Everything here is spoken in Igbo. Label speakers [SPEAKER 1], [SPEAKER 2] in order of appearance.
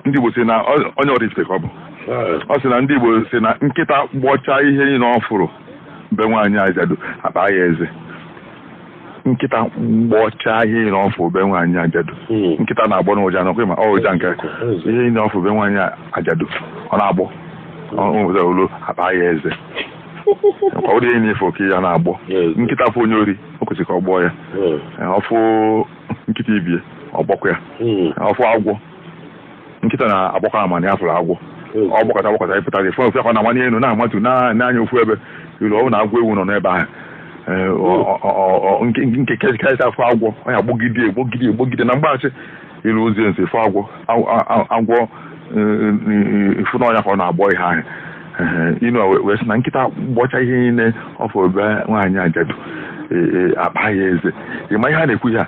[SPEAKER 1] ndị Igbo si na onye Oraifite ka ọ bụ ọ sị na ndị Igbo si na nkịta gbọchaa ihe niile ọ fụrụ be nwaanyị ajadu akpa ya eze. Nkịta gbọchaa ihe niile ọ fụrụ be nwaanyị ajadu nkịta na-agbọ n'ụja n'ọkwa ma ọ ụja nke ihe niile ọ fụrụ be nwaanyị ajadu ọ na-agbọ olu akpa ya eze. Ọ ụdị ihe na-efe oke ya na-agbọ nkịta fụ onye ori o kwesịrị ka ọ gbọọ ya ọfụ nkịta ibie ọ gbọkwa ya ọfụ agwọ nkịta na-agbọkọ ama na ya fụrụ agwọ ọ gbọkọta ịpụtara ife ofe akwa na amanye elu na-amatu n'anya ofu ebe ilu ọ na agwọ ewu nọ n'ebe ahụ nke karịsị afọ agwọ ọ ya gbogide na mgbaghachi ilu ozi nso efe agwọ ifu n'ọnya ka ọ na-agbọ ihe ahụ inu wee sị na nkịta gbọcha ihe niile ọ fụrụ ebe nwaanyị ajadu akpa ya eze ịma ihe a na-ekwu ya